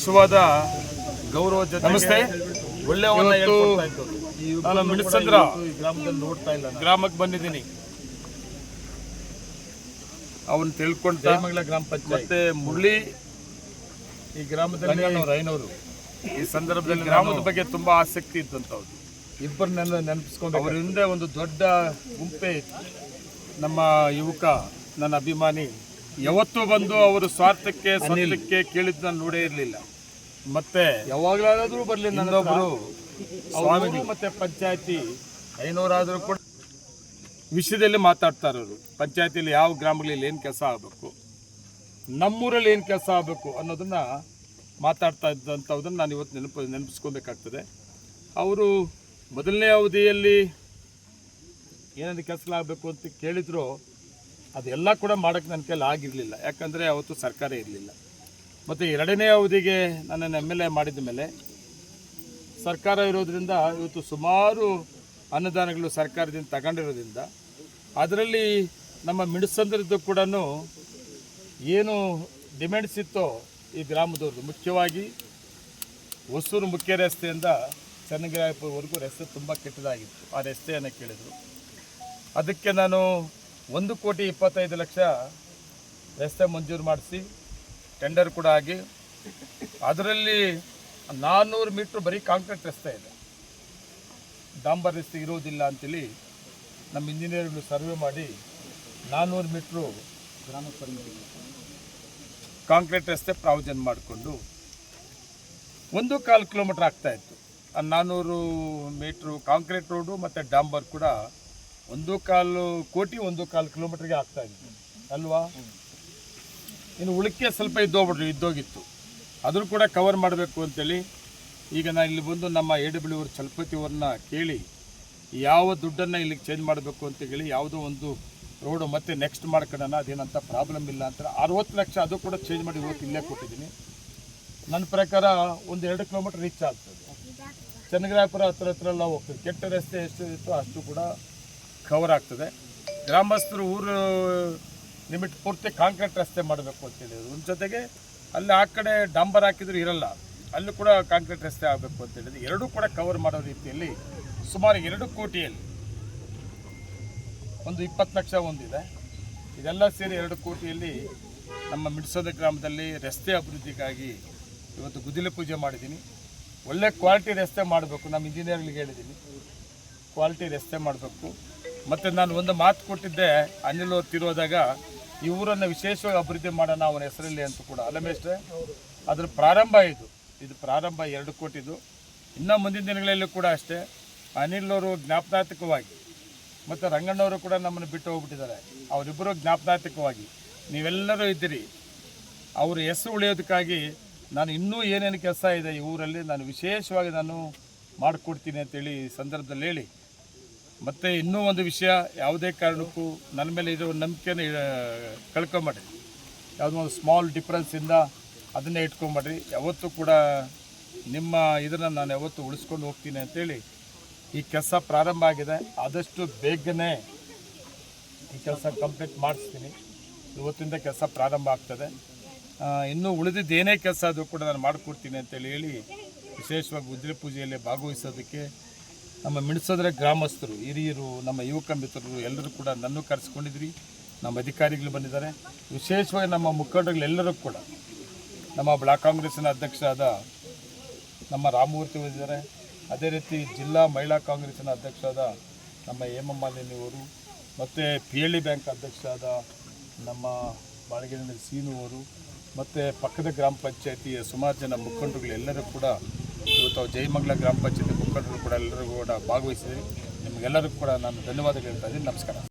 ವಿಶ್ವದ ಗೌರವ ಜೊತೆ ನಮಸ್ತೆ. ಒಳ್ಳೆಯವನ್ನ ಹೇಳ್ಕೊಡ್ತಾ ಇತ್ತು. ನಾನು ಮಿಣಸಂದ್ರ ಗ್ರಾಮದಲ್ಲಿ ನೋಡ್ತಾ ಇಲ್ಲ, ಗ್ರಾಮಕ್ಕೆ ಬಂದಿದ್ದೀನಿ. ಅವನು ತಿಳ್ಕೊಂಡ ಗ್ರಾಮ ಪಂಚಾಯತ್ ಮತ್ತೆ ಮುರಳಿ ಈ ಗ್ರಾಮದಲ್ಲಿ ರೈನವರು ಈ ಸಂದರ್ಭದಲ್ಲಿ ಗ್ರಾಮದ ಬಗ್ಗೆ ತುಂಬಾ ಆಸಕ್ತಿ ಇದ್ದಂಥವ್ರು. ಇಬ್ಬರನ್ನೆಲ್ಲ ನೆನಪಿಸ್ಕೊಂಡು ಅವ್ರ ಹಿಂದೆ ಒಂದು ದೊಡ್ಡ ಗುಂಪೆ ಇತ್ತು. ನಮ್ಮ ಯುವಕ, ನನ್ನ ಅಭಿಮಾನಿ, ಯಾವತ್ತೂ ಬಂದು ಅವರು ಸ್ವಾರ್ಥಕ್ಕೆ ಸ್ವಂತಕ್ಕೆ ಕೇಳಿದ್ದು ನಾನು ನೋಡೇ ಇರಲಿಲ್ಲ. ಮತ್ತೆ ಯಾವಾಗಲಾದರೂ ಬರಲಿ ನನ್ನೊಬ್ಬರು ಸ್ವಾಮಿ ಮತ್ತೆ ಪಂಚಾಯತಿ ಐನೂರಾದರೂ ಕೂಡ ವಿಷಯದಲ್ಲಿ ಮಾತಾಡ್ತಾ ಇರೋರು. ಪಂಚಾಯತಿಯಲ್ಲಿ ಯಾವ ಗ್ರಾಮಗಳಲ್ಲಿ ಏನು ಕೆಲಸ ಆಗಬೇಕು, ನಮ್ಮೂರಲ್ಲಿ ಏನು ಕೆಲಸ ಆಗಬೇಕು ಅನ್ನೋದನ್ನ ಮಾತಾಡ್ತಾ ಇದ್ದಂಥದ್ದನ್ನು ನಾನು ಇವತ್ತು ನೆನಪಿಸ್ಕೊಬೇಕಾಗ್ತದೆ. ಅವರು ಮೊದಲನೇ ಅವಧಿಯಲ್ಲಿ ಏನಾದ್ರು ಕೆಲಸಗಳಾಗಬೇಕು ಅಂತ ಕೇಳಿದ್ರು, ಅದೆಲ್ಲ ಕೂಡ ಮಾಡೋಕ್ಕೆ ನನ್ನ ಕೈಲಿ ಆಗಿರಲಿಲ್ಲ. ಯಾಕಂದರೆ ಅವತ್ತು ಸರ್ಕಾರ ಇರಲಿಲ್ಲ. ಮತ್ತು ಎರಡನೇ ಅವಧಿಗೆ ನನ್ನನ್ನು MLA ಮಾಡಿದ ಮೇಲೆ ಸರ್ಕಾರ ಇರೋದ್ರಿಂದ ಇವತ್ತು ಸುಮಾರು ಅನುದಾನಗಳು ಸರ್ಕಾರದಿಂದ ತಗೊಂಡಿರೋದ್ರಿಂದ ಅದರಲ್ಲಿ ನಮ್ಮ ಮಿಣಸಂದ್ರದ್ದು ಕೂಡ ಏನು ಡಿಮ್ಯಾಂಡ್ಸ್ ಇತ್ತೋ ಈ ಗ್ರಾಮದವ್ರದ್ದು, ಮುಖ್ಯವಾಗಿ ಹೊಸೂರು ಮುಖ್ಯ ರಸ್ತೆಯಿಂದ ಚನ್ನಗಿರಿಪುರವರೆಗೂ ರಸ್ತೆ ತುಂಬ ಕೆಟ್ಟದಾಗಿತ್ತು. ಆ ರಸ್ತೆಯನ್ನು ಕೇಳಿದರು. ಅದಕ್ಕೆ ನಾನು 1,25,00,000 ರಸ್ತೆ ಮಂಜೂರು ಮಾಡಿಸಿ ಟೆಂಡರ್ ಕೂಡ ಆಗಿ ಅದರಲ್ಲಿ 400 ಮೀಟ್ರ್ ಬರೀ ಕಾಂಕ್ರೀಟ್ ರಸ್ತೆ ಇದೆ, ಡಾಂಬರ್ ರಸ್ತೆ ಇರೋದಿಲ್ಲ ಅಂತೇಳಿ ನಮ್ಮ ಇಂಜಿನಿಯರ್ಗಳು ಸರ್ವೆ ಮಾಡಿ 400 ಮೀಟ್ರು ಕಾಂಕ್ರೀಟ್ ರಸ್ತೆ ಪ್ರಾವಿಷನ್ ಮಾಡಿಕೊಂಡು 1.25 ಕಿಲೋಮೀಟ್ರ್ ಆಗ್ತಾಯಿತ್ತು. ಆ 400 ಮೀಟ್ರು ಕಾಂಕ್ರೀಟ್ ರೋಡು ಮತ್ತು ಡಾಂಬರ್ ಕೂಡ 1.25 ಕೋಟಿ 1.25 ಕಿಲೋಮೀಟ್ರಿಗೆ ಆಗ್ತಾಯಿತ್ತು ಅಲ್ವಾ. ಇನ್ನು ಉಳಿಕೆ ಸ್ವಲ್ಪ ಇದ್ದೋಗಿತ್ತು, ಅದನ್ನು ಕೂಡ ಕವರ್ ಮಾಡಬೇಕು ಅಂತೇಳಿ ಈಗ ನಾನು ಇಲ್ಲಿ ಬಂದು ನಮ್ಮ AW ಚಲಪತಿ ಅವ್ರನ್ನ ಕೇಳಿ ಯಾವ ದುಡ್ಡನ್ನು ಇಲ್ಲಿಗೆ ಚೇಂಜ್ ಮಾಡಬೇಕು ಅಂತ ಹೇಳಿ ಯಾವುದೋ ಒಂದು ರೋಡು ಮತ್ತೆ ನೆಕ್ಸ್ಟ್ ಮಾಡ್ಕೊಳ್ಳೋಣ, ಅದೇನಂತ ಪ್ರಾಬ್ಲಮ್ ಇಲ್ಲ ಅಂತ 60 ಲಕ್ಷ ಅದು ಕೂಡ ಚೇಂಜ್ ಮಾಡಿ ಇವತ್ತು ಇಲ್ಲೇ ಕೊಟ್ಟಿದ್ದೀನಿ. ನನ್ನ ಪ್ರಕಾರ 1-2 ಕಿಲೋಮೀಟ್ರ್ ರೀಚ್ ಆಗ್ತದೆ. ಚನ್ನಗಿರಿಪುರ ಹತ್ರ ಎಲ್ಲ ಹೋಗ್ತದೆ. ಕೆಟ್ಟ ರಸ್ತೆ ಎಷ್ಟು ಇತ್ತು ಅಷ್ಟು ಕೂಡ ಕವರ್ ಆಗ್ತದೆ. ಗ್ರಾಮಸ್ಥರು ಊರು ಲಿಮಿಟ್ ಪೂರ್ತಿ ಕಾಂಕ್ರೀಟ್ ರಸ್ತೆ ಮಾಡಬೇಕು ಅಂತ ಹೇಳಿದ್ರು. ಒಂದು ಜೊತೆಗೆ ಅಲ್ಲಿ ಆ ಕಡೆ ಡಾಂಬರ್ ಹಾಕಿದ್ರು ಇರಲ್ಲ, ಅಲ್ಲೂ ಕೂಡ ಕಾಂಕ್ರೀಟ್ ರಸ್ತೆ ಆಗಬೇಕು ಅಂತ ಹೇಳಿದ್ರು. ಎರಡೂ ಕೂಡ ಕವರ್ ಮಾಡೋ ರೀತಿಯಲ್ಲಿ ಸುಮಾರು 2 ಕೋಟಿಯಲ್ಲಿ ಒಂದು 20 ಲಕ್ಷ ಒಂದಿದೆ. ಇದೆಲ್ಲ ಸೇರಿ 2 ಕೋಟಿಯಲ್ಲಿ ನಮ್ಮ ಮಿಣಸಂದ್ರ ಗ್ರಾಮದಲ್ಲಿ ರಸ್ತೆ ಅಭಿವೃದ್ಧಿಗಾಗಿ ಇವತ್ತು ಗುದಿಲೆ ಪೂಜೆ ಮಾಡಿದ್ದೀನಿ. ಒಳ್ಳೆ ಕ್ವಾಲಿಟಿ ರಸ್ತೆ ಮಾಡಬೇಕು. ನಮ್ಮ ಇಂಜಿನಿಯರ್ಗಳಿಗೆ ಹೇಳಿದ್ದೀನಿ, ಕ್ವಾಲಿಟಿ ರಸ್ತೆ ಮಾಡಬೇಕು. ಮತ್ತು ನಾನು ಒಂದು ಮಾತು ಕೊಟ್ಟಿದ್ದೆ, ಅನಿಲ್ ಅವ್ರು ತಿರೋದಾಗ ಈ ಊರನ್ನು ವಿಶೇಷವಾಗಿ ಅಭಿವೃದ್ಧಿ ಮಾಡೋಣ ಅವನ ಹೆಸರಲ್ಲಿ ಅಂತ ಕೂಡ. ಅಲ್ಲಮೇಷ್ಟ್ರೆ ಅದ್ರ ಪ್ರಾರಂಭ ಇದು ಪ್ರಾರಂಭ 2 ಕೋಟಿದು. ಇನ್ನೂ ಮುಂದಿನ ದಿನಗಳಲ್ಲೂ ಕೂಡ ಅಷ್ಟೇ. ಅನಿಲ್ ಅವರು ಜ್ಞಾಪನಾರ್ಥಕವಾಗಿ ಮತ್ತು ರಂಗಣ್ಣವರು ಕೂಡ ನಮ್ಮನ್ನು ಬಿಟ್ಟು ಹೋಗ್ಬಿಟ್ಟಿದ್ದಾರೆ. ಅವರಿಬ್ಬರು ಜ್ಞಾಪನಾರ್ಥಕವಾಗಿ ನೀವೆಲ್ಲರೂ ಇದ್ದೀರಿ. ಅವ್ರ ಹೆಸರು ಉಳಿಯೋದಕ್ಕಾಗಿ ನಾನು ಇನ್ನೂ ಏನೇನು ಕೆಲಸ ಇದೆ ಈ ಊರಲ್ಲಿ ನಾನು ವಿಶೇಷವಾಗಿ ನಾನು ಮಾಡಿಕೊಡ್ತೀನಿ ಅಂತೇಳಿ ಈ ಸಂದರ್ಭದಲ್ಲಿ ಹೇಳಿ, ಮತ್ತು ಇನ್ನೂ ಒಂದು ವಿಷಯ, ಯಾವುದೇ ಕಾರಣಕ್ಕೂ ನನ್ನ ಮೇಲೆ ಇರೋ ನಂಬಿಕೆನ ಕಳ್ಕೊಂಬೇಡ್ರಿ. ಯಾವುದೋ ಒಂದು ಸ್ಮಾಲ್ ಡಿಫ್ರೆನ್ಸಿಂದ ಅದನ್ನೇ ಇಟ್ಕೊಂಬೇಡ್ರಿ. ಯಾವತ್ತೂ ಕೂಡ ನಿಮ್ಮ ಇದನ್ನು ನಾನು ಯಾವತ್ತೂ ಉಳಿಸ್ಕೊಂಡು ಹೋಗ್ತೀನಿ ಅಂತೇಳಿ ಈ ಕೆಲಸ ಪ್ರಾರಂಭ ಆಗಿದೆ. ಆದಷ್ಟು ಬೇಗನೆ ಈ ಕೆಲಸ ಕಂಪ್ಲೀಟ್ ಮಾಡಿಸ್ತೀನಿ. ಇವತ್ತಿಂದ ಕೆಲಸ ಪ್ರಾರಂಭ ಆಗ್ತದೆ. ಇನ್ನೂ ಉಳಿದಿದ್ದು ಏನೇ ಕೆಲಸ ಅದು ಕೂಡ ನಾನು ಮಾಡಿಕೊಡ್ತೀನಿ ಅಂತೇಳಿ ಹೇಳಿ ವಿಶೇಷವಾಗಿ ಗುದಿಲೆ ಪೂಜೆಯಲ್ಲಿ ಭಾಗವಹಿಸೋದಕ್ಕೆ ನಮ್ಮ ಮಿಣಸಂದ್ರ ಗ್ರಾಮಸ್ಥರು, ಹಿರಿಯರು, ನಮ್ಮ ಯುವಕ ಮಿತ್ರರು ಎಲ್ಲರೂ ಕೂಡ ನನ್ನೂ ಕರೆಸ್ಕೊಂಡಿದ್ರಿ. ನಮ್ಮ ಅಧಿಕಾರಿಗಳು ಬಂದಿದ್ದಾರೆ. ವಿಶೇಷವಾಗಿ ನಮ್ಮ ಮುಖಂಡರುಗಳೆಲ್ಲರೂ ಕೂಡ, ನಮ್ಮ ಬ್ಲಾಕ್ ಕಾಂಗ್ರೆಸ್ಸಿನ ಅಧ್ಯಕ್ಷರಾದ ನಮ್ಮ ರಾಮಮೂರ್ತಿ ಬಂದಿದ್ದಾರೆ. ಅದೇ ರೀತಿ ಜಿಲ್ಲಾ ಮಹಿಳಾ ಕಾಂಗ್ರೆಸ್ಸಿನ ಅಧ್ಯಕ್ಷರಾದ ನಮ್ಮ ಹೇಮಮಾಲಿನಿ ಅವರು, ಮತ್ತು PLD ಬ್ಯಾಂಕ್ ಅಧ್ಯಕ್ಷರಾದ ನಮ್ಮ ಬಾಳಗಿರಿ ಸೀನು ಅವರು, ಮತ್ತು ಪಕ್ಕದ ಗ್ರಾಮ ಪಂಚಾಯತಿಯ ಸುಮಾರು ಜನ ಮುಖಂಡರುಗಳು ಎಲ್ಲರೂ ಕೂಡ ಇವತ್ತು ಜಯಮಂಗಲ ಗ್ರಾಮ ಪಂಚಾಯತಿ ಮುಖಂಡರು ಕೂಡ ಎಲ್ಲರಿಗೂ ಕೂಡ ಭಾಗವಹಿಸಿದ್ದೀರಿ. ನಿಮಗೆಲ್ಲರಿಗೂ ಕೂಡ ನಾನು ಧನ್ಯವಾದಗಳು ಹೇಳ್ತಾ ಇದ್ದೀನಿ. ನಮಸ್ಕಾರ.